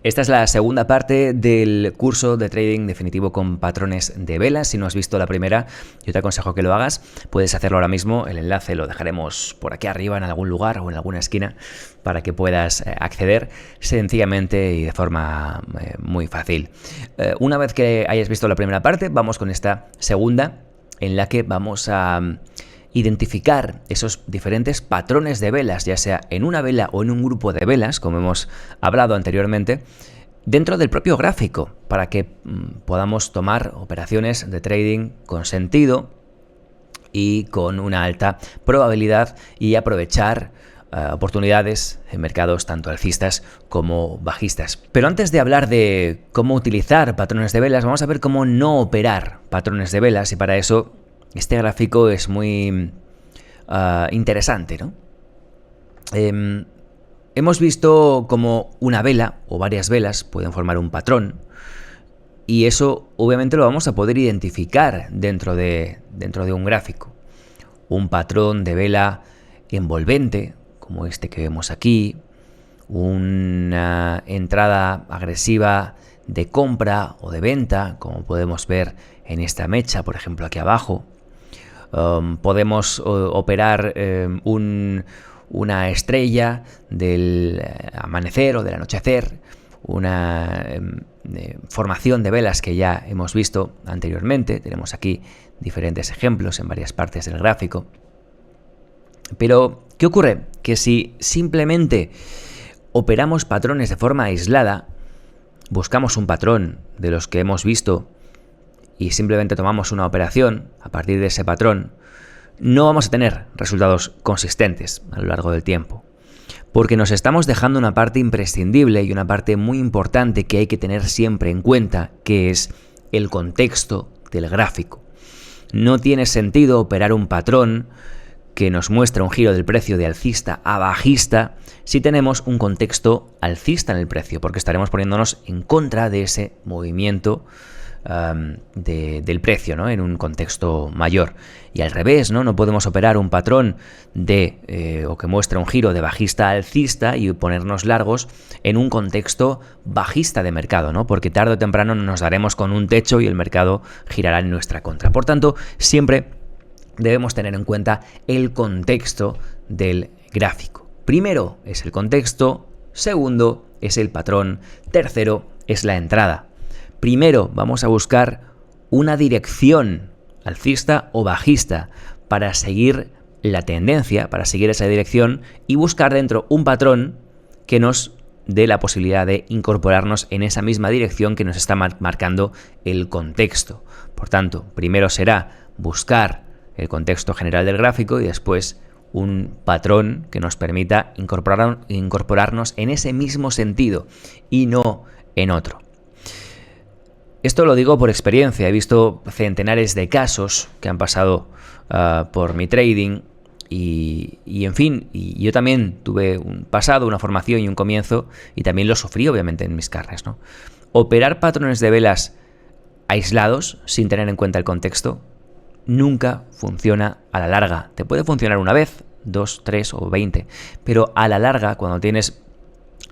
Esta es la segunda parte del curso de trading definitivo con patrones de velas. Si no has visto la primera, yo te aconsejo que lo hagas. Puedes hacerlo ahora mismo. El enlace lo dejaremos por aquí arriba en algún lugar o en alguna esquina para que puedas acceder sencillamente y de forma muy fácil. Una vez que hayas visto la primera parte, vamos con esta segunda en la que vamos a identificar esos diferentes patrones de velas, ya sea en una vela o en un grupo de velas, como hemos hablado anteriormente, dentro del propio gráfico, para que podamos tomar operaciones de trading con sentido y con una alta probabilidad y aprovechar oportunidades en mercados tanto alcistas como bajistas. Pero antes de hablar de cómo utilizar patrones de velas, vamos a ver cómo no operar patrones de velas, y para eso este gráfico es muy interesante, ¿no? Hemos visto cómo una vela o varias velas pueden formar un patrón, y eso obviamente lo vamos a poder identificar dentro de un gráfico. Un patrón de vela envolvente, como este que vemos aquí, una entrada agresiva de compra o de venta, como podemos ver en esta mecha, por ejemplo, aquí abajo. Podemos operar una estrella del amanecer o del anochecer, una formación de velas que ya hemos visto anteriormente. Tenemos aquí diferentes ejemplos en varias partes del gráfico. Pero, ¿qué ocurre? Que si simplemente operamos patrones de forma aislada, buscamos un patrón de los que hemos visto y simplemente tomamos una operación a partir de ese patrón, no vamos a tener resultados consistentes a lo largo del tiempo, porque nos estamos dejando una parte imprescindible y una parte muy importante que hay que tener siempre en cuenta, que es el contexto del gráfico. No tiene sentido operar un patrón que nos muestra un giro del precio de alcista a bajista si tenemos un contexto alcista en el precio, porque estaremos poniéndonos en contra de ese movimiento del precio, ¿no? En un contexto mayor. Y al revés, ¿no? No podemos operar un patrón o que muestra un giro de bajista a alcista y ponernos largos en un contexto bajista de mercado, ¿no? Porque tarde o temprano nos daremos con un techo y el mercado girará en nuestra contra. Por tanto, siempre debemos tener en cuenta el contexto del gráfico. Primero es el contexto, segundo es el patrón, tercero es la entrada. Primero vamos a buscar una dirección alcista o bajista para seguir la tendencia, para seguir esa dirección y buscar dentro un patrón que nos dé la posibilidad de incorporarnos en esa misma dirección que nos está marcando el contexto. Por tanto, primero será buscar el contexto general del gráfico y después un patrón que nos permita incorporarnos en ese mismo sentido y no en otro. Esto lo digo por experiencia. He visto centenares de casos que han pasado por mi trading y en fin, y yo también tuve un pasado, una formación y un comienzo, y también lo sufrí obviamente en mis carnes, ¿no? Operar patrones de velas aislados sin tener en cuenta el contexto nunca funciona a la larga. Te puede funcionar una vez, 2, 3 o 20, pero a la larga, cuando tienes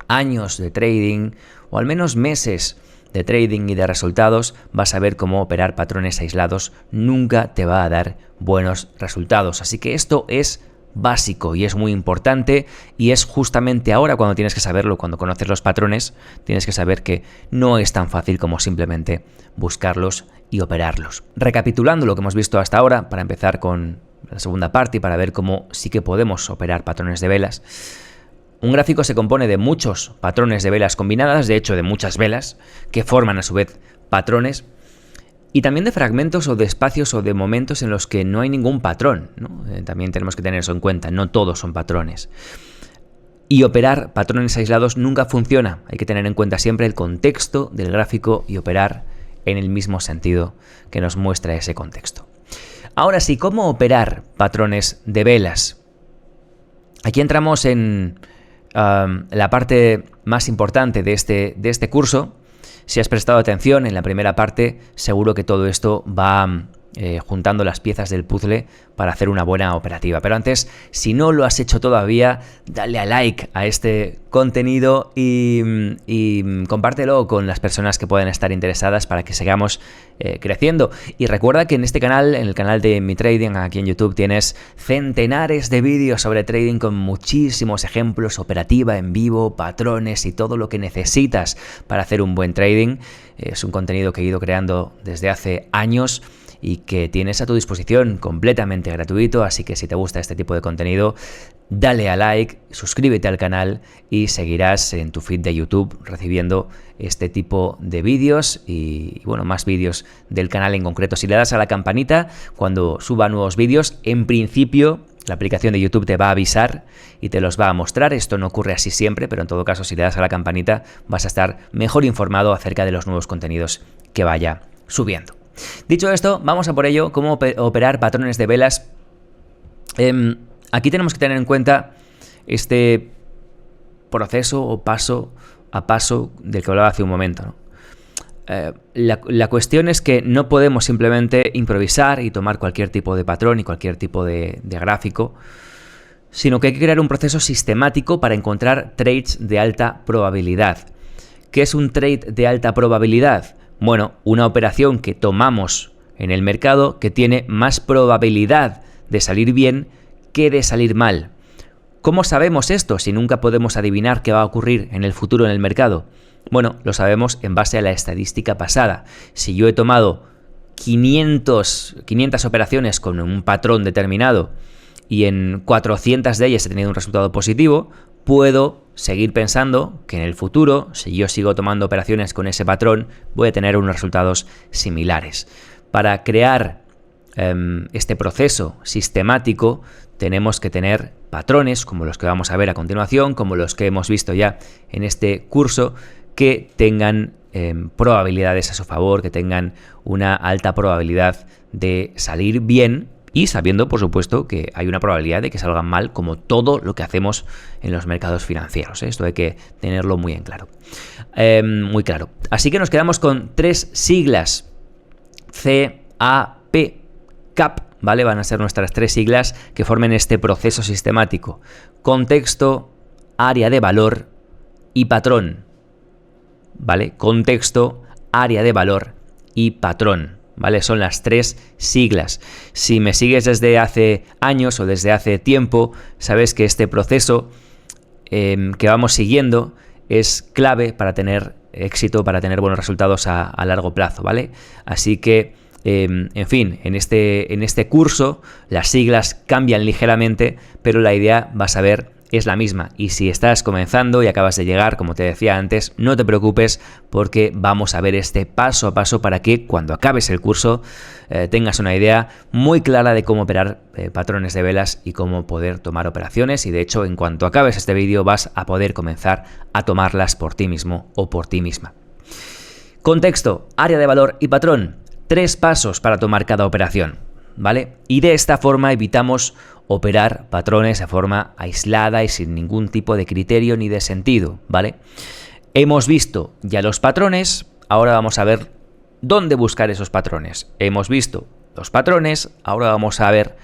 años de trading o al menos meses de trading y de resultados, vas a ver cómo operar patrones aislados nunca te va a dar buenos resultados. Así que esto es básico y es muy importante, y es justamente ahora cuando tienes que saberlo. Cuando conoces los patrones, tienes que saber que no es tan fácil como simplemente buscarlos y operarlos. Recapitulando lo que hemos visto hasta ahora, para empezar con la segunda parte y para ver cómo sí que podemos operar patrones de velas. Un gráfico se compone de muchos patrones de velas combinadas, de hecho de muchas velas, que forman a su vez patrones, y también de fragmentos o de espacios o de momentos en los que no hay ningún patrón, ¿no? También tenemos que tener eso en cuenta, no todos son patrones. Y operar patrones aislados nunca funciona, hay que tener en cuenta siempre el contexto del gráfico y operar en el mismo sentido que nos muestra ese contexto. Ahora sí, ¿cómo operar patrones de velas? Aquí entramos en la parte más importante de este curso. Si has prestado atención en la primera parte, seguro que todo esto va juntando las piezas del puzzle para hacer una buena operativa. Pero antes, si no lo has hecho todavía, dale a like a este contenido y compártelo con las personas que puedan estar interesadas para que sigamos creciendo. Y recuerda que en este canal, en el canal de Mi Trading, aquí en YouTube, tienes centenares de vídeos sobre trading con muchísimos ejemplos, operativa en vivo, patrones y todo lo que necesitas para hacer un buen trading. Es un contenido que he ido creando desde hace años y que tienes a tu disposición completamente gratuito, así que si te gusta este tipo de contenido, dale a like, suscríbete al canal y seguirás en tu feed de YouTube recibiendo este tipo de vídeos y bueno, más vídeos del canal en concreto. Si le das a la campanita cuando suba nuevos vídeos, en principio la aplicación de YouTube te va a avisar y te los va a mostrar. Esto no ocurre así siempre, pero en todo caso, si le das a la campanita vas a estar mejor informado acerca de los nuevos contenidos que vaya subiendo. Dicho esto, vamos a por ello, cómo operar patrones de velas. Aquí tenemos que tener en cuenta este proceso o paso a paso del que hablaba hace un momento, ¿no? La cuestión es que no podemos simplemente improvisar y tomar cualquier tipo de patrón y cualquier tipo de gráfico, sino que hay que crear un proceso sistemático para encontrar trades de alta probabilidad. ¿Qué es un trade de alta probabilidad? Bueno, una operación que tomamos en el mercado que tiene más probabilidad de salir bien que de salir mal. ¿Cómo sabemos esto si nunca podemos adivinar qué va a ocurrir en el futuro en el mercado? Bueno, lo sabemos en base a la estadística pasada. Si yo he tomado 500 operaciones con un patrón determinado y en 400 de ellas he tenido un resultado positivo, puedo seguir pensando que en el futuro, si yo sigo tomando operaciones con ese patrón, voy a tener unos resultados similares. Para crear este proceso sistemático, tenemos que tener patrones como los que vamos a ver a continuación, como los que hemos visto ya en este curso, que tengan probabilidades a su favor, que tengan una alta probabilidad de salir bien y sabiendo, por supuesto, que hay una probabilidad de que salgan mal, como todo lo que hacemos en los mercados financieros. Esto hay que tenerlo muy en claro. Muy claro. Así que nos quedamos con tres siglas. CAP. CAP, ¿vale? Van a ser nuestras tres siglas que formen este proceso sistemático. Contexto, área de valor y patrón. ¿Vale? Contexto, área de valor y patrón. ¿Vale? Son las tres siglas. Si me sigues desde hace años o desde hace tiempo, sabes que este proceso que vamos siguiendo es clave para tener éxito, para tener buenos resultados a largo plazo, ¿vale? Así que, en fin, en este curso las siglas cambian ligeramente, pero la idea, vas a ver, es la misma. Y si estás comenzando y acabas de llegar, como te decía antes, no te preocupes porque vamos a ver este paso a paso para que cuando acabes el curso tengas una idea muy clara de cómo operar patrones de velas y cómo poder tomar operaciones. Y de hecho, en cuanto acabes este vídeo vas a poder comenzar a tomarlas por ti mismo o por ti misma. Contexto, área de valor y patrón. 3 pasos para tomar cada operación, ¿vale? Y de esta forma evitamos operar patrones de forma aislada y sin ningún tipo de criterio ni de sentido, ¿vale? Hemos visto ya los patrones, ahora vamos a ver dónde buscar esos patrones. Hemos visto los patrones, ahora vamos a ver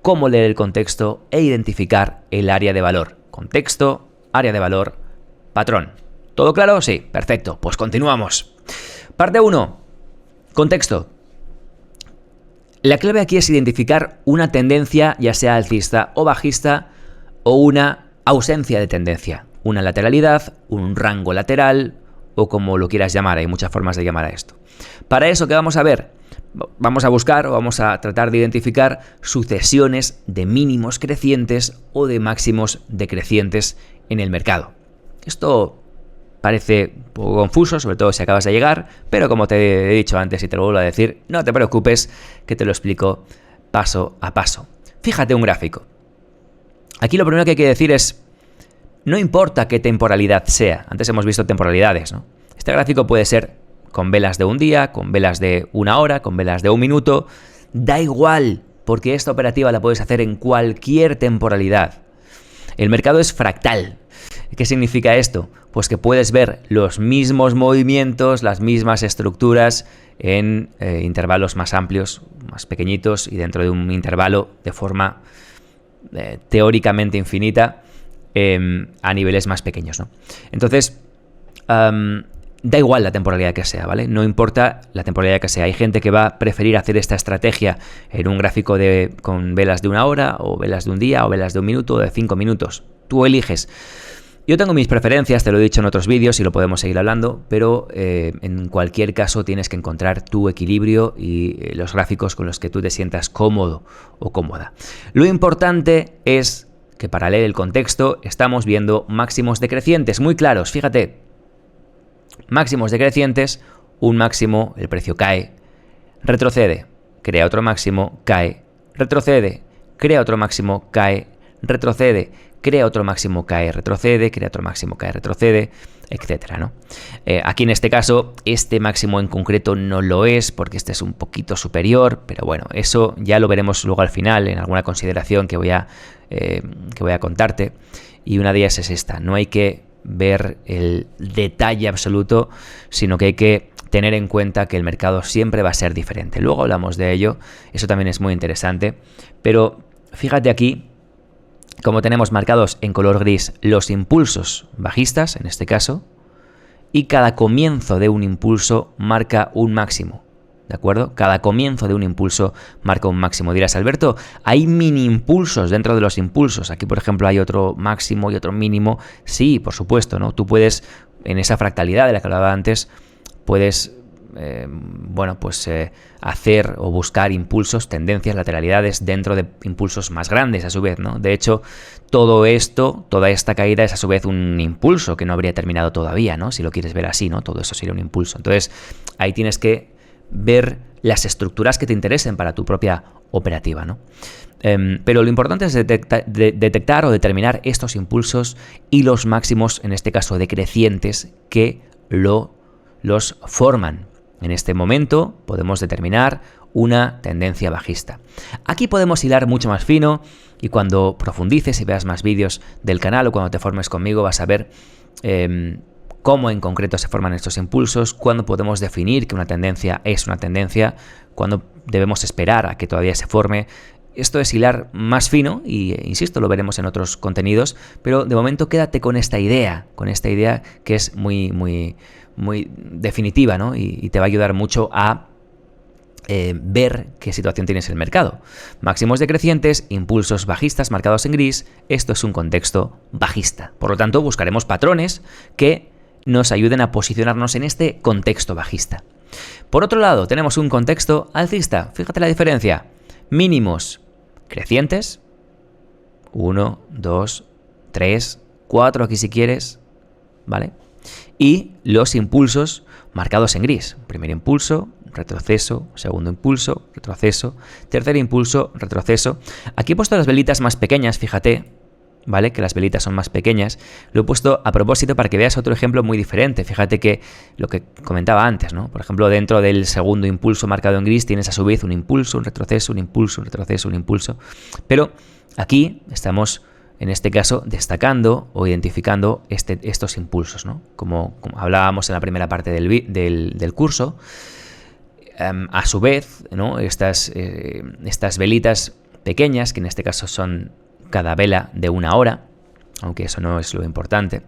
cómo leer el contexto e identificar el área de valor. Contexto, área de valor, patrón. ¿Todo claro? Sí, perfecto. Pues continuamos. Parte 1. Contexto. La clave aquí es identificar una tendencia, ya sea alcista o bajista, o una ausencia de tendencia. Una lateralidad, un rango lateral, o como lo quieras llamar, hay muchas formas de llamar a esto. Para eso, ¿qué vamos a ver? Vamos a buscar o vamos a tratar de identificar sucesiones de mínimos crecientes o de máximos decrecientes en el mercado. Esto parece un poco confuso, sobre todo si acabas de llegar, pero como te he dicho antes y te lo vuelvo a decir, no te preocupes que te lo explico paso a paso. Fíjate un gráfico. Aquí lo primero que hay que decir es, no importa qué temporalidad sea, antes hemos visto temporalidades, ¿no? Este gráfico puede ser con velas de un día, con velas de una hora, con velas de un minuto, da igual, porque esta operativa la puedes hacer en cualquier temporalidad. El mercado es fractal. ¿Qué significa esto? Pues que puedes ver los mismos movimientos, las mismas estructuras en intervalos más amplios, más pequeñitos y dentro de un intervalo de forma teóricamente infinita a niveles más pequeños, ¿no? Entonces, da igual la temporalidad que sea, ¿vale? No importa la temporalidad que sea. Hay gente que va a preferir hacer esta estrategia en un gráfico con velas de 1 hora, o velas de un día, o velas de 1 minuto, o de 5 minutos. Tú eliges. Yo tengo mis preferencias, te lo he dicho en otros vídeos y lo podemos seguir hablando, pero en cualquier caso tienes que encontrar tu equilibrio y los gráficos con los que tú te sientas cómodo o cómoda. Lo importante es que, para leer el contexto, estamos viendo máximos decrecientes muy claros. Fíjate, máximos decrecientes, un máximo, el precio cae, retrocede, crea otro máximo, cae, retrocede, crea otro máximo, cae, retrocede, crea otro máximo, cae, retrocede, crea otro máximo, cae, retrocede, etcétera, ¿no? Aquí en este caso, este máximo en concreto no lo es, porque este es un poquito superior, pero bueno, eso ya lo veremos luego al final en alguna consideración que voy a contarte, y una de ellas es esta: no hay que ver el detalle absoluto, sino que hay que tener en cuenta que el mercado siempre va a ser diferente. Luego hablamos de ello, eso también es muy interesante, pero fíjate aquí como tenemos marcados en color gris los impulsos bajistas, en este caso, y cada comienzo de un impulso marca un máximo, ¿de acuerdo? Cada comienzo de un impulso marca un máximo. Dirás, Alberto, hay mini impulsos dentro de los impulsos. Aquí, por ejemplo, hay otro máximo y otro mínimo. Sí, por supuesto, ¿no? Tú puedes, en esa fractalidad de la que hablaba antes, puedes hacer o buscar impulsos, tendencias, lateralidades dentro de impulsos más grandes a su vez, ¿no? De hecho, todo esto, toda esta caída es a su vez un impulso que no habría terminado todavía, ¿no? Si lo quieres ver así, ¿no? Todo eso sería un impulso. Entonces, ahí tienes que ver las estructuras que te interesen para tu propia operativa, ¿no? Pero lo importante es detectar o determinar estos impulsos y los máximos, en este caso decrecientes, que los forman. En este momento podemos determinar una tendencia bajista. Aquí podemos hilar mucho más fino, y cuando profundices y veas más vídeos del canal, o cuando te formes conmigo, vas a ver cómo en concreto se forman estos impulsos, cuándo podemos definir que una tendencia es una tendencia, cuándo debemos esperar a que todavía se forme. Esto es hilar más fino y, insisto, lo veremos en otros contenidos, pero de momento quédate con esta idea que es muy, muy, muy definitiva, ¿no? Y te va a ayudar mucho a ver qué situación tienes en el mercado. Máximos decrecientes, impulsos bajistas marcados en gris. Esto es un contexto bajista. Por lo tanto, buscaremos patrones que nos ayuden a posicionarnos en este contexto bajista. Por otro lado, tenemos un contexto alcista. Fíjate la diferencia. Mínimos crecientes, 1, 2, 3, 4 aquí si quieres, ¿vale? Y los impulsos marcados en gris. Primer impulso, retroceso, segundo impulso, retroceso, tercer impulso, retroceso. Aquí he puesto las velitas más pequeñas, fíjate, ¿vale? Que las velitas son más pequeñas. Lo he puesto a propósito para que veas otro ejemplo muy diferente. Fíjate que lo que comentaba antes, ¿no? Por ejemplo, dentro del segundo impulso marcado en gris tienes a su vez un impulso, un retroceso, un impulso, un retroceso, un impulso. Pero aquí estamos, en este caso, destacando o identificando estos impulsos, ¿no? Como hablábamos en la primera parte del curso. A su vez, ¿no? Estas velitas pequeñas, que en este caso son cada vela de 1 hora, aunque eso no es lo importante,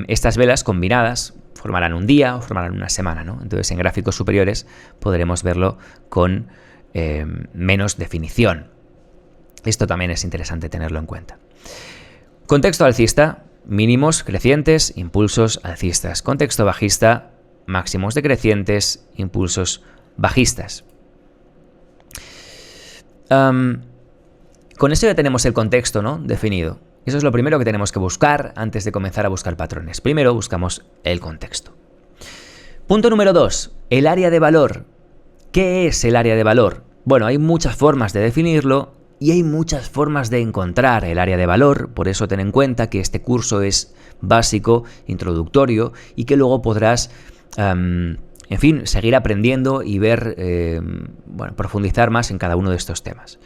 estas velas combinadas formarán un día o formarán una semana, ¿no? Entonces, en gráficos superiores podremos verlo con menos definición. Esto también es interesante tenerlo en cuenta. Contexto alcista, mínimos crecientes, impulsos alcistas. Contexto bajista, máximos decrecientes, impulsos bajistas. Con eso ya tenemos el contexto, ¿no? Definido. Eso es lo primero que tenemos que buscar antes de comenzar a buscar patrones. Primero buscamos el contexto. Punto número 2, el área de valor. ¿Qué es el área de valor? Bueno, hay muchas formas de definirlo y hay muchas formas de encontrar el área de valor. Por eso ten en cuenta que este curso es básico, introductorio, y que luego podrás seguir aprendiendo y ver, profundizar más en cada uno de estos temas.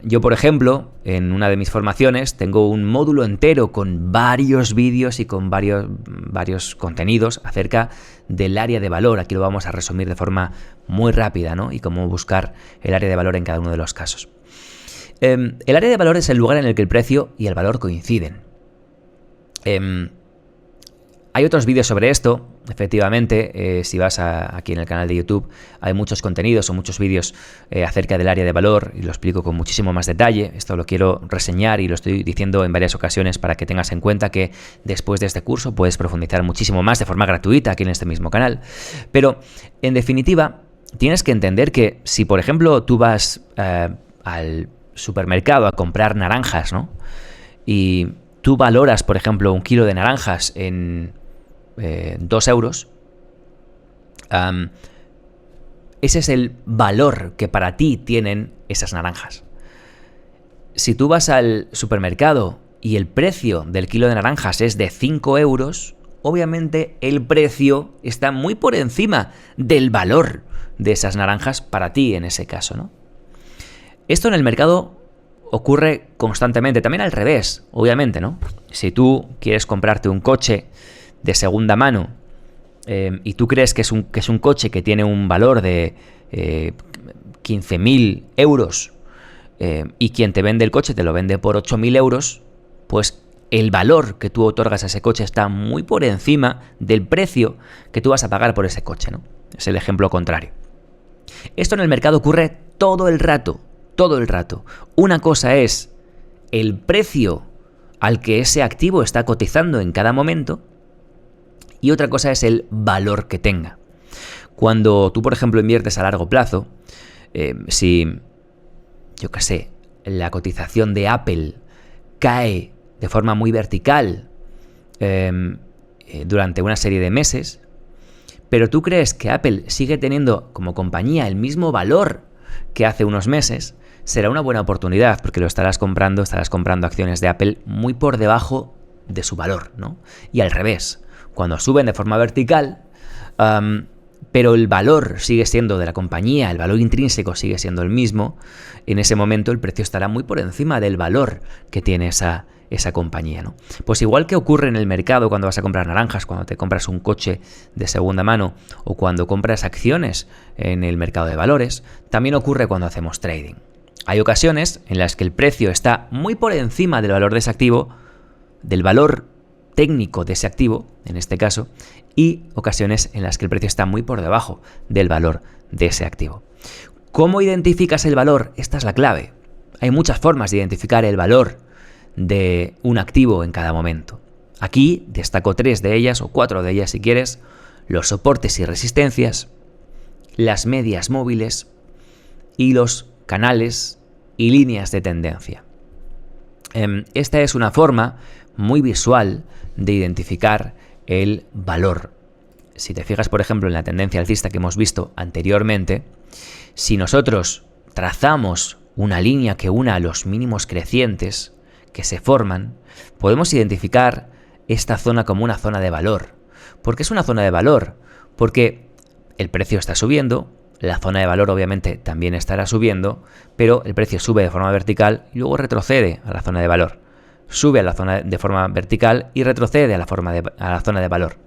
Yo, por ejemplo, en una de mis formaciones tengo un módulo entero con varios vídeos y con varios contenidos acerca del área de valor. Aquí lo vamos a resumir de forma muy rápida, ¿no? Y cómo buscar el área de valor en cada uno de los casos. El área de valor es el lugar en el que el precio y el valor coinciden. Hay otros vídeos sobre esto, efectivamente, si vas aquí en el canal de YouTube, hay muchos contenidos o muchos vídeos acerca del área de valor y lo explico con muchísimo más detalle. Esto lo quiero reseñar y lo estoy diciendo en varias ocasiones para que tengas en cuenta que después de este curso puedes profundizar muchísimo más de forma gratuita aquí en este mismo canal. Pero, en definitiva, tienes que entender que si, por ejemplo, tú vas al supermercado a comprar naranjas, ¿no? Y tú valoras, por ejemplo, un kilo de naranjas en 2 euros, ese es el valor que para ti tienen esas naranjas. Si tú vas al supermercado y el precio del kilo de naranjas es de 5 euros, obviamente el precio está muy por encima del valor de esas naranjas para ti en ese caso, ¿no? Esto en el mercado ocurre constantemente, también al revés, obviamente, ¿no? Si tú quieres comprarte un coche de segunda mano y tú crees que es un coche que tiene un valor de 15.000 euros y quien te vende el coche te lo vende por 8.000 euros, pues el valor que tú otorgas a ese coche está muy por encima del precio que tú vas a pagar por ese coche, ¿no? Es el ejemplo contrario. Esto en el mercado ocurre todo el rato. Una cosa es el precio al que ese activo está cotizando en cada momento y otra cosa es el valor que tenga. Cuando tú, por ejemplo, inviertes a largo plazo, si, yo qué sé, la cotización de Apple cae de forma muy vertical durante una serie de meses, pero tú crees que Apple sigue teniendo como compañía el mismo valor que hace unos meses, será una buena oportunidad porque estarás comprando acciones de Apple muy por debajo de su valor, ¿no? Y al revés, cuando suben de forma vertical, pero el valor sigue siendo de la compañía, el valor intrínseco sigue siendo el mismo, en ese momento el precio estará muy por encima del valor que tiene esa compañía, ¿no? Pues igual que ocurre en el mercado cuando vas a comprar naranjas, cuando te compras un coche de segunda mano o cuando compras acciones en el mercado de valores, también ocurre cuando hacemos trading. Hay ocasiones en las que el precio está muy por encima del valor de ese activo, del valor técnico de ese activo, en este caso, y ocasiones en las que el precio está muy por debajo del valor de ese activo. ¿Cómo identificas el valor? Esta es la clave. Hay muchas formas de identificar el valor de un activo en cada momento. Aquí destaco 3 de ellas o 4 de ellas si quieres: los soportes y resistencias, las medias móviles y los canales y líneas de tendencia. Esta es una forma muy visual de identificar el valor. Si te fijas, por ejemplo, en la tendencia alcista que hemos visto anteriormente, si nosotros trazamos una línea que una a los mínimos crecientes que se forman, podemos identificar esta zona como una zona de valor. ¿Por qué es una zona de valor? Porque el precio está subiendo, la zona de valor obviamente también estará subiendo, pero el precio sube de forma vertical y luego retrocede a la zona de valor. Sube a la zona de forma vertical y retrocede a la zona de valor.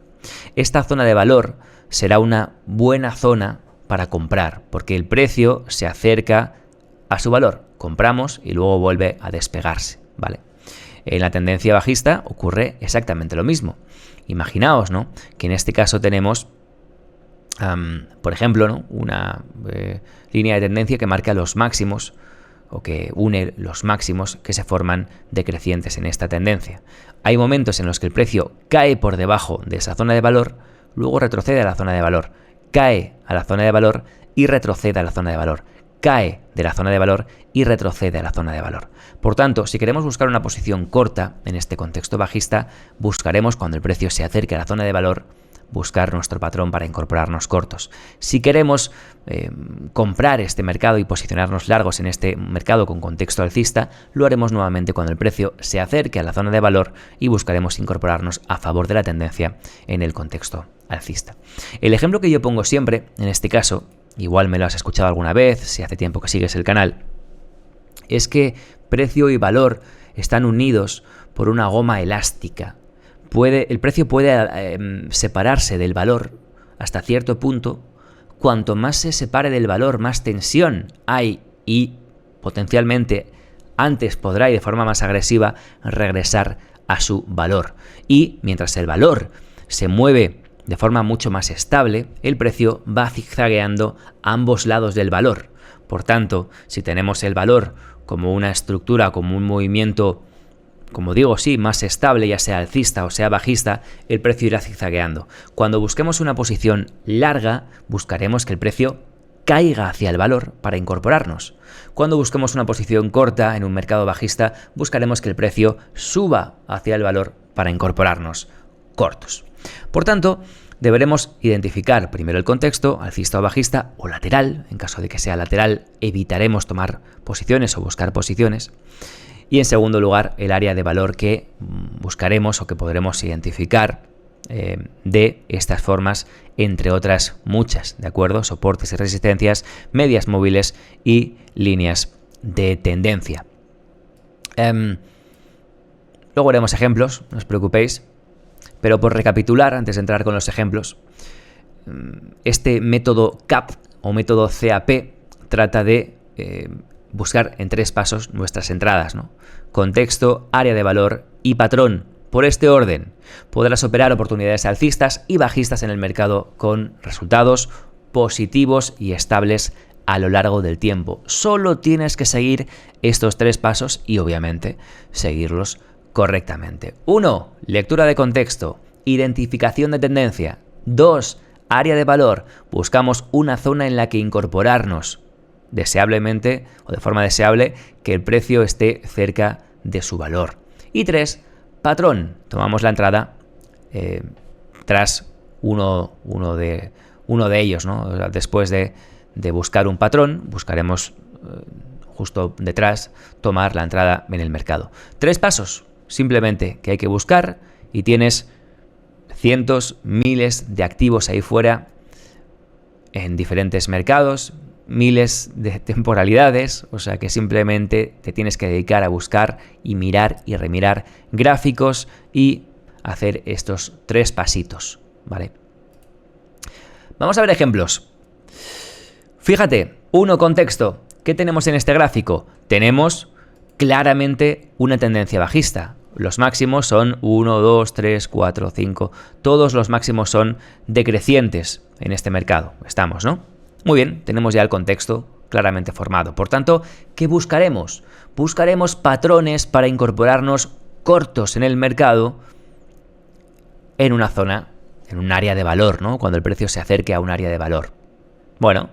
Esta zona de valor será una buena zona para comprar, porque el precio se acerca a su valor. Compramos y luego vuelve a despegarse, ¿vale? En la tendencia bajista ocurre exactamente lo mismo. Imaginaos, ¿no?, que en este caso tenemos, por ejemplo, ¿no?, una línea de tendencia que marca los máximos o que une los máximos que se forman decrecientes en esta tendencia. Hay momentos en los que el precio cae por debajo de esa zona de valor, luego retrocede a la zona de valor, cae a la zona de valor y retrocede a la zona de valor, cae de la zona de valor y retrocede a la zona de valor. Por tanto, si queremos buscar una posición corta en este contexto bajista, buscaremos cuando el precio se acerque a la zona de valor, buscar nuestro patrón para incorporarnos cortos. Si queremos comprar este mercado y posicionarnos largos en este mercado con contexto alcista, lo haremos nuevamente cuando el precio se acerque a la zona de valor y buscaremos incorporarnos a favor de la tendencia en el contexto alcista. El ejemplo que yo pongo siempre, en este caso, igual me lo has escuchado alguna vez, si hace tiempo que sigues el canal, es que precio y valor están unidos por una goma elástica. El precio puede separarse del valor hasta cierto punto. Cuanto más se separe del valor, más tensión hay y potencialmente antes podrá y de forma más agresiva regresar a su valor. Y mientras el valor se mueve de forma mucho más estable, el precio va zigzagueando a ambos lados del valor. Por tanto, si tenemos el valor como una estructura, como un movimiento, como digo, sí, más estable, ya sea alcista o sea bajista, el precio irá zigzagueando. Cuando busquemos una posición larga, buscaremos que el precio caiga hacia el valor para incorporarnos. Cuando busquemos una posición corta en un mercado bajista, buscaremos que el precio suba hacia el valor para incorporarnos cortos. Por tanto, deberemos identificar primero el contexto, alcista o bajista, o lateral. En caso de que sea lateral, evitaremos tomar posiciones o buscar posiciones. Y en segundo lugar, el área de valor que buscaremos o que podremos identificar de estas formas, entre otras muchas, ¿de acuerdo? Soportes y resistencias, medias móviles y líneas de tendencia. Luego haremos ejemplos, no os preocupéis, pero por recapitular, antes de entrar con los ejemplos, este método CAP o método CAP trata de buscar en 3 pasos nuestras entradas, ¿no? Contexto, área de valor y patrón. Por este orden, podrás operar oportunidades alcistas y bajistas en el mercado con resultados positivos y estables a lo largo del tiempo. Solo tienes que seguir estos 3 pasos y obviamente seguirlos correctamente. 1. Lectura de contexto. Identificación de tendencia. 2. Área de valor. Buscamos una zona en la que incorporarnos. Deseablemente o de forma deseable que el precio esté cerca de su valor. Y 3. Patrón. Tomamos la entrada tras uno de ellos, ¿no? Después de buscar un patrón, buscaremos justo detrás tomar la entrada en el mercado. 3 pasos, simplemente, que hay que buscar, y tienes cientos, miles de activos ahí fuera en diferentes mercados, miles de temporalidades, o sea que simplemente te tienes que dedicar a buscar y mirar y remirar gráficos y hacer estos 3 pasitos, ¿vale? Vamos a ver ejemplos. Fíjate, 1. Contexto. ¿Qué tenemos en este gráfico? Tenemos claramente una tendencia bajista. Los máximos son 1, 2, 3, 4, 5. Todos los máximos son decrecientes en este mercado. Estamos, ¿no? Muy bien, tenemos ya el contexto claramente formado. Por tanto, ¿qué buscaremos? Buscaremos patrones para incorporarnos cortos en el mercado en una zona, en un área de valor, ¿no? Cuando el precio se acerque a un área de valor. Bueno,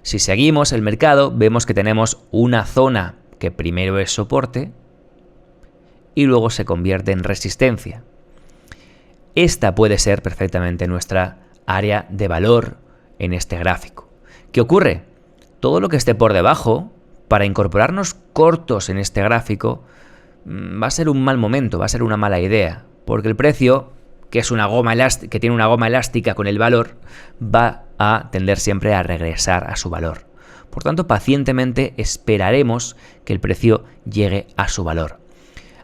si seguimos el mercado, vemos que tenemos una zona que primero es soporte y luego se convierte en resistencia. Esta puede ser perfectamente nuestra área de valor en este gráfico. ¿Qué ocurre? Todo lo que esté por debajo, para incorporarnos cortos en este gráfico, va a ser un mal momento, va a ser una mala idea, porque el precio, que tiene una goma elástica con el valor, va a tender siempre a regresar a su valor. Por tanto, pacientemente esperaremos que el precio llegue a su valor.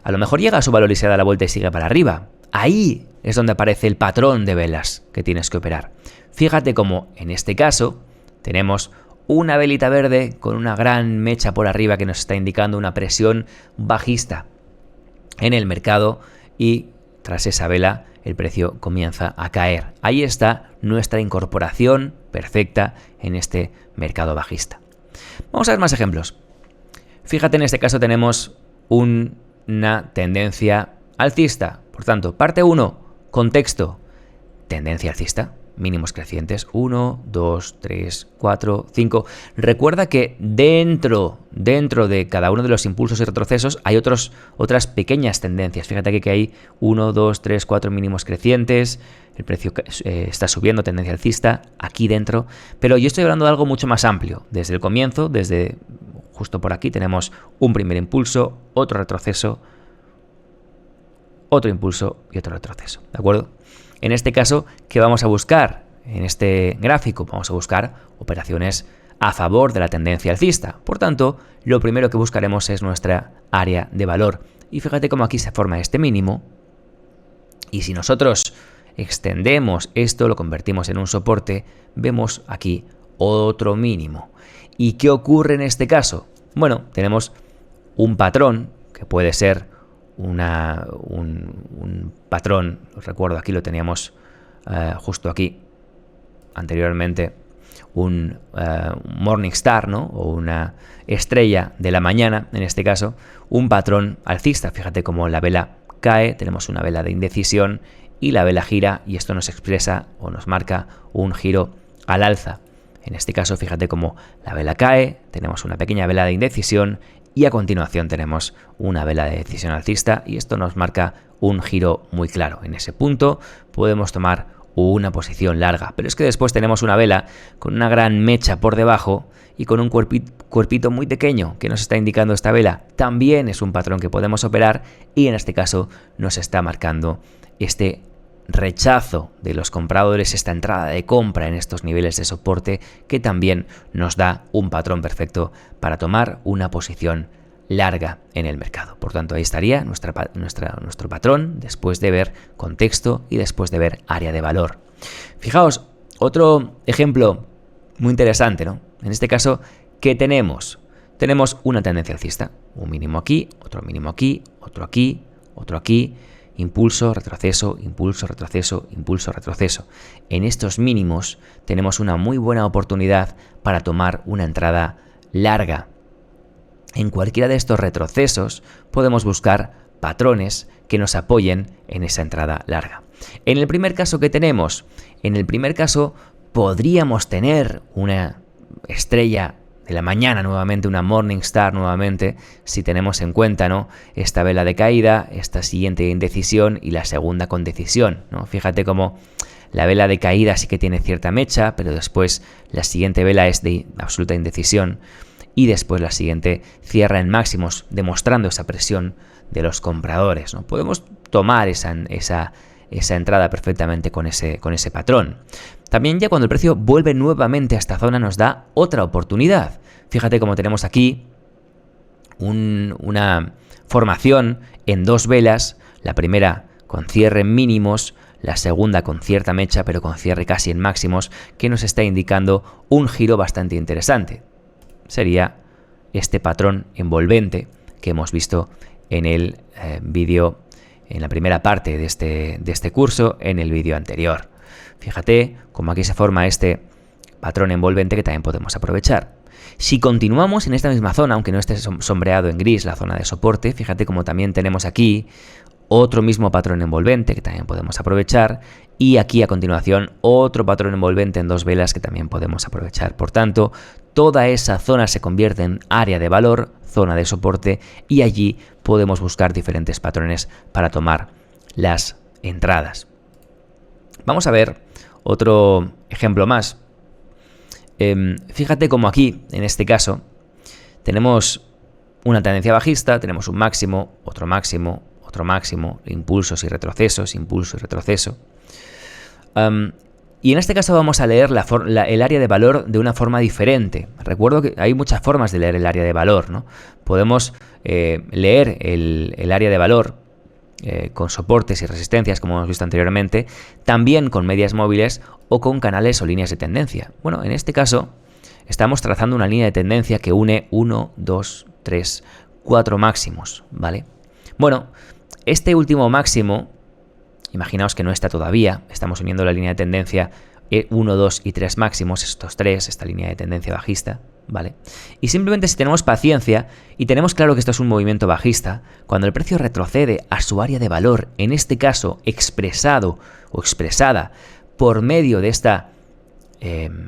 A lo mejor llega a su valor y se da la vuelta y sigue para arriba. Ahí es donde aparece el patrón de velas que tienes que operar. Fíjate cómo en este caso tenemos una velita verde con una gran mecha por arriba que nos está indicando una presión bajista en el mercado, y tras esa vela el precio comienza a caer. Ahí está nuestra incorporación perfecta en este mercado bajista. Vamos a ver más ejemplos. Fíjate, en este caso tenemos una tendencia alcista. Por tanto, parte 1, contexto, tendencia alcista, mínimos crecientes, 1, 2, 3, 4, 5. Recuerda que dentro de cada uno de los impulsos y retrocesos hay otras pequeñas tendencias. Fíjate que hay 1, 2, 3, 4 mínimos crecientes, el precio está subiendo, tendencia alcista, aquí dentro. Pero yo estoy hablando de algo mucho más amplio. Desde el comienzo, desde justo por aquí, tenemos un primer impulso, otro retroceso, otro impulso y otro retroceso, ¿de acuerdo? En este caso, ¿qué vamos a buscar? En este gráfico vamos a buscar operaciones a favor de la tendencia alcista. Por tanto, lo primero que buscaremos es nuestra área de valor. Y fíjate cómo aquí se forma este mínimo. Y si nosotros extendemos esto, lo convertimos en un soporte, vemos aquí otro mínimo. ¿Y qué ocurre en este caso? Bueno, tenemos un patrón, que puede ser un patrón, os recuerdo, aquí lo teníamos justo aquí anteriormente, un morning star, ¿no? O una estrella de la mañana, en este caso, un patrón alcista. Fíjate cómo la vela cae, tenemos una vela de indecisión y la vela gira, y esto nos expresa o nos marca un giro al alza. En este caso, fíjate cómo la vela cae, tenemos una pequeña vela de indecisión y a continuación tenemos una vela de decisión alcista, y esto nos marca un giro muy claro. En ese punto podemos tomar una posición larga, pero es que después tenemos una vela con una gran mecha por debajo y con un cuerpito muy pequeño que nos está indicando esta vela. También es un patrón que podemos operar, y en este caso nos está marcando este rechazo de los compradores, esta entrada de compra en estos niveles de soporte, que también nos da un patrón perfecto para tomar una posición larga en el mercado. Por tanto, ahí estaría nuestro patrón después de ver contexto y después de ver área de valor. Fijaos, otro ejemplo muy interesante, ¿no? En este caso, ¿qué tenemos? Tenemos una tendencia alcista, un mínimo aquí, otro mínimo aquí, otro aquí, otro aquí, impulso, retroceso, impulso, retroceso, impulso, retroceso. En estos mínimos tenemos una muy buena oportunidad para tomar una entrada larga. En cualquiera de estos retrocesos podemos buscar patrones que nos apoyen en esa entrada larga. En el primer caso que tenemos, en el primer caso podríamos tener una estrella de la mañana nuevamente, una morning star nuevamente, si tenemos en cuenta, ¿no?, esta vela de caída, esta siguiente indecisión y la segunda con decisión, ¿no? Fíjate cómo la vela de caída sí que tiene cierta mecha, pero después la siguiente vela es de absoluta indecisión, y después la siguiente cierra en máximos, demostrando esa presión de los compradores, ¿no? Podemos tomar esa entrada perfectamente con ese patrón. También ya cuando el precio vuelve nuevamente a esta zona nos da otra oportunidad. Fíjate cómo tenemos aquí una formación en dos velas, la primera con cierre en mínimos, la segunda con cierta mecha pero con cierre casi en máximos, que nos está indicando un giro bastante interesante. Sería este patrón envolvente que hemos visto en el vídeo, en la primera parte de este curso, en el vídeo anterior. Fíjate cómo aquí se forma este patrón envolvente que también podemos aprovechar. Si continuamos en esta misma zona, aunque no esté sombreado en gris la zona de soporte, fíjate cómo también tenemos aquí otro mismo patrón envolvente que también podemos aprovechar, y aquí a continuación otro patrón envolvente en dos velas que también podemos aprovechar. Por tanto, toda esa zona se convierte en área de valor, zona de soporte, y allí podemos buscar diferentes patrones para tomar las entradas. Vamos a ver otro ejemplo más. Fíjate cómo aquí, en este caso, tenemos una tendencia bajista, tenemos un máximo, otro máximo, otro máximo, impulsos y retrocesos, impulso y retroceso. Y en este caso vamos a leer el área de valor de una forma diferente. Recuerdo que hay muchas formas de leer el área de valor, ¿no? Podemos leer el área de valor con soportes y resistencias, como hemos visto anteriormente, también con medias móviles o con canales o líneas de tendencia. Bueno, en este caso estamos trazando una línea de tendencia que une 1, 2, 3, 4 máximos, ¿vale? Bueno, este último máximo, imaginaos que no está todavía, estamos uniendo la línea de tendencia 1, 2 y 3 máximos, estos tres, esta línea de tendencia bajista, ¿vale? Y simplemente si tenemos paciencia y tenemos claro que esto es un movimiento bajista, cuando el precio retrocede a su área de valor, en este caso expresado o expresada por medio de esta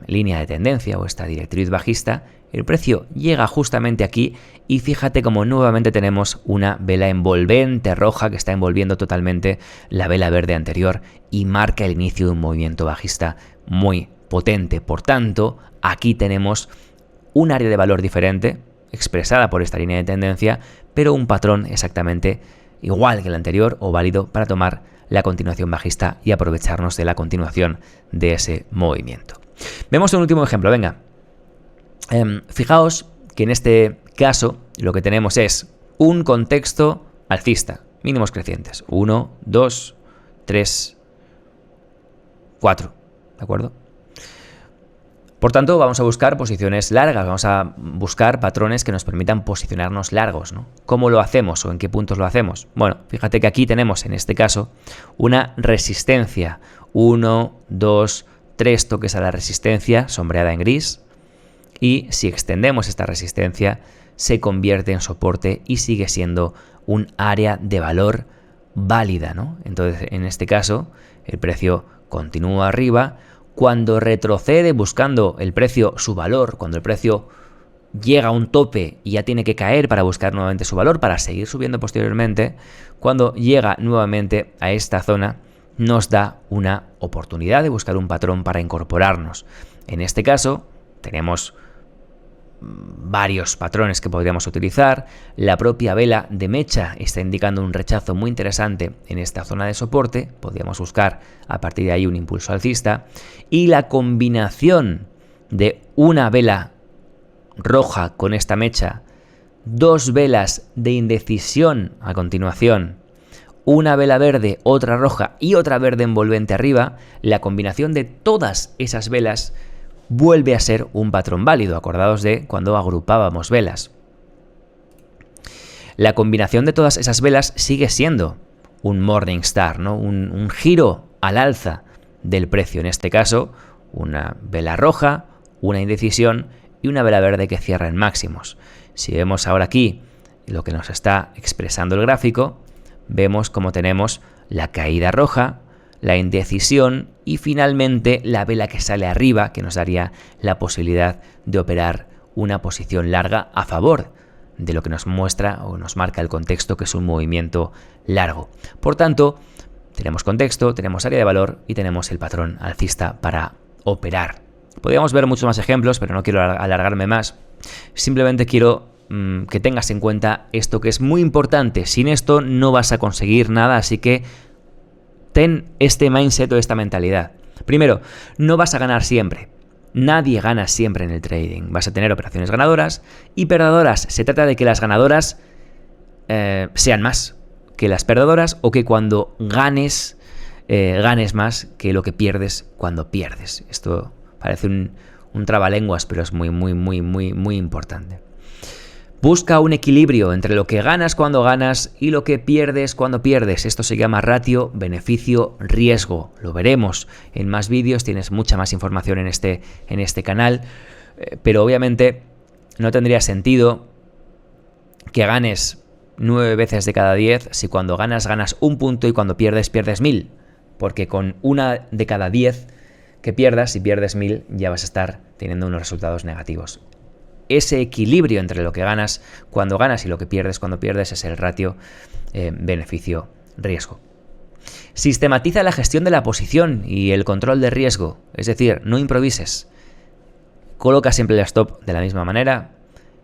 línea de tendencia o esta directriz bajista, el precio llega justamente aquí y fíjate como nuevamente tenemos una vela envolvente roja que está envolviendo totalmente la vela verde anterior y marca el inicio de un movimiento bajista muy potente. Por tanto, aquí tenemos un área de valor diferente, expresada por esta línea de tendencia, pero un patrón exactamente igual que el anterior o válido para tomar la continuación bajista y aprovecharnos de la continuación de ese movimiento. Vemos un último ejemplo, venga. Fijaos que en este caso lo que tenemos es un contexto alcista, mínimos crecientes, 1, 2, 3, 4, ¿de acuerdo? Por tanto, vamos a buscar posiciones largas, vamos a buscar patrones que nos permitan posicionarnos largos, ¿no? ¿Cómo lo hacemos o en qué puntos lo hacemos? Bueno, fíjate que aquí tenemos, en este caso, una resistencia. 1, 2, 3 toques a la resistencia, sombreada en gris. Y si extendemos esta resistencia, se convierte en soporte y sigue siendo un área de valor válida, ¿no? Entonces, en este caso, el precio continúa arriba. Cuando retrocede buscando el precio su valor, cuando el precio llega a un tope y ya tiene que caer para buscar nuevamente su valor, para seguir subiendo posteriormente, cuando llega nuevamente a esta zona, nos da una oportunidad de buscar un patrón para incorporarnos. En este caso, tenemos varios patrones que podríamos utilizar. La propia vela de mecha está indicando un rechazo muy interesante en esta zona de soporte. Podríamos buscar a partir de ahí un impulso alcista. Y la combinación de una vela roja con esta mecha, dos velas de indecisión a continuación, una vela verde, otra roja y otra verde envolvente arriba, la combinación de todas esas velas vuelve a ser un patrón válido. Acordaos de cuando agrupábamos velas. La combinación de todas esas velas sigue siendo un Morningstar, ¿no? Un giro al alza del precio. En este caso, una vela roja, una indecisión y una vela verde que cierra en máximos. Si vemos ahora aquí lo que nos está expresando el gráfico, vemos cómo tenemos la caída roja, la indecisión y finalmente la vela que sale arriba, que nos daría la posibilidad de operar una posición larga a favor de lo que nos muestra o nos marca el contexto, que es un movimiento largo. Por tanto, tenemos contexto, tenemos área de valor y tenemos el patrón alcista para operar. Podríamos ver muchos más ejemplos, pero no quiero alargarme más. Simplemente quiero que tengas en cuenta esto, que es muy importante. Sin esto no vas a conseguir nada, así que ten este mindset o esta mentalidad. Primero, no vas a ganar siempre. Nadie gana siempre en el trading. Vas a tener operaciones ganadoras y perdedoras. Se trata de que las ganadoras sean más que las perdedoras, o que cuando ganes, ganes más que lo que pierdes cuando pierdes. Esto parece un trabalenguas, pero es muy importante. Busca un equilibrio entre lo que ganas cuando ganas y lo que pierdes cuando pierdes. Esto se llama ratio beneficio-riesgo. Lo veremos en más vídeos, tienes mucha más información en este canal, pero obviamente no tendría sentido que ganes 9 veces de cada 10 si cuando ganas, ganas un punto y cuando pierdes, pierdes 1000. Porque con una de cada 10 que pierdas, si pierdes 1000, ya vas a estar teniendo unos resultados negativos. Ese equilibrio entre lo que ganas cuando ganas y lo que pierdes cuando pierdes es el ratio beneficio-riesgo. Sistematiza la gestión de la posición y el control de riesgo, es decir, no improvises. Coloca siempre el stop de la misma manera,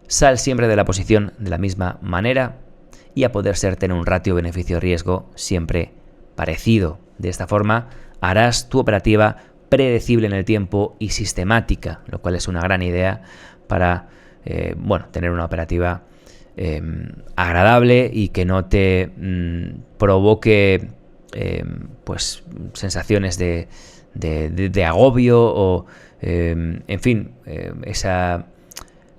sal siempre de la posición de la misma manera y, a poder ser, tener un ratio beneficio-riesgo siempre parecido. De esta forma harás tu operativa predecible en el tiempo y sistemática, lo cual es una gran idea para tener una operativa agradable y que no te provoque sensaciones de agobio o esa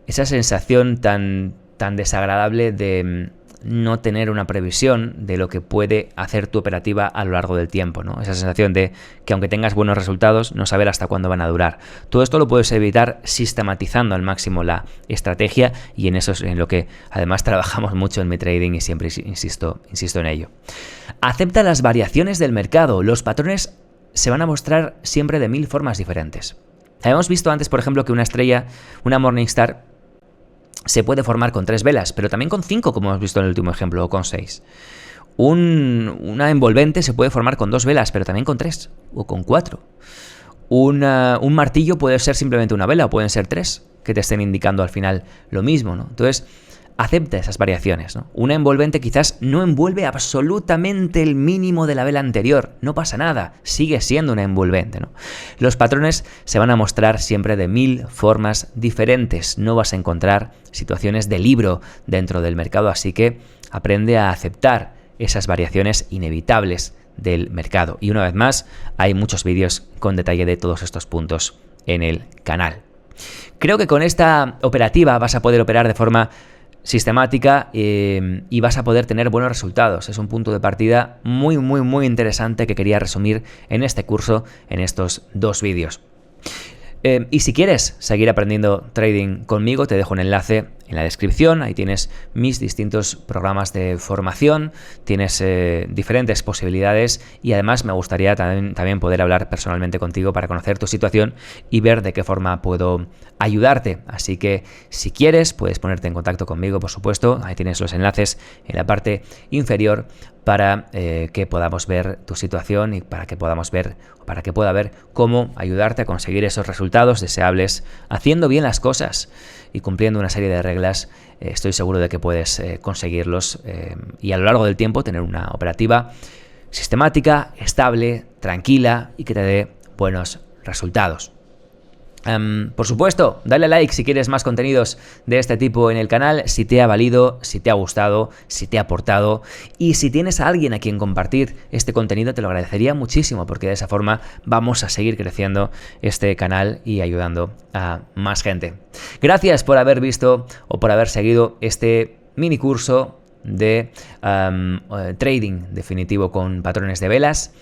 sensación tan desagradable de no tener una previsión de lo que puede hacer tu operativa a lo largo del tiempo, ¿no? Esa sensación de que aunque tengas buenos resultados, no saber hasta cuándo van a durar. Todo esto lo puedes evitar sistematizando al máximo la estrategia, y en eso es en lo que además trabajamos mucho en mi trading y siempre insisto en ello. Acepta las variaciones del mercado. Los patrones se van a mostrar siempre de 1000 formas diferentes. Habíamos visto antes, por ejemplo, que una estrella, una Morningstar, se puede formar con 3 velas, pero también con 5, como hemos visto en el último ejemplo, o con 6. Una envolvente se puede formar con 2 velas, pero también con 3 o con 4. Un martillo puede ser simplemente una vela, o pueden ser 3 que te estén indicando al final lo mismo, ¿no? Entonces, acepta esas variaciones, ¿no? Una envolvente quizás no envuelve absolutamente el mínimo de la vela anterior, no pasa nada, sigue siendo una envolvente, ¿no? Los patrones se van a mostrar siempre de 1000 formas diferentes, no vas a encontrar situaciones de libro dentro del mercado, así que aprende a aceptar esas variaciones inevitables del mercado. Y una vez más, hay muchos vídeos con detalle de todos estos puntos en el canal. Creo que con esta operativa vas a poder operar de forma sistemática y vas a poder tener buenos resultados. Es un punto de partida muy, muy, muy interesante que quería resumir en este curso, en estos 2 vídeos. Y si quieres seguir aprendiendo trading conmigo, te dejo un enlace en la descripción. Ahí tienes mis distintos programas de formación, tienes diferentes posibilidades y además me gustaría también poder hablar personalmente contigo para conocer tu situación y ver de qué forma puedo ayudarte. Así que si quieres puedes ponerte en contacto conmigo, por supuesto. Ahí tienes los enlaces en la parte inferior para que podamos ver tu situación y para que podamos ver, o para que pueda ver cómo ayudarte a conseguir esos resultados deseables haciendo bien las cosas y cumpliendo una serie de reglas. Estoy seguro de que puedes conseguirlos y a lo largo del tiempo tener una operativa sistemática, estable, tranquila y que te dé buenos resultados. Por supuesto, dale a like si quieres más contenidos de este tipo en el canal, si te ha valido, si te ha gustado, si te ha aportado, y si tienes a alguien a quien compartir este contenido te lo agradecería muchísimo, porque de esa forma vamos a seguir creciendo este canal y ayudando a más gente. Gracias por haber visto o por haber seguido este mini curso de trading definitivo con patrones de velas.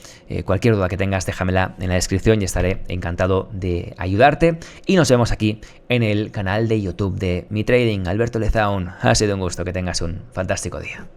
Cualquier duda que tengas déjamela en la descripción y estaré encantado de ayudarte, y nos vemos aquí en el canal de YouTube de Mi Trading. Alberto Lezaun, ha sido un gusto, que tengas un fantástico día.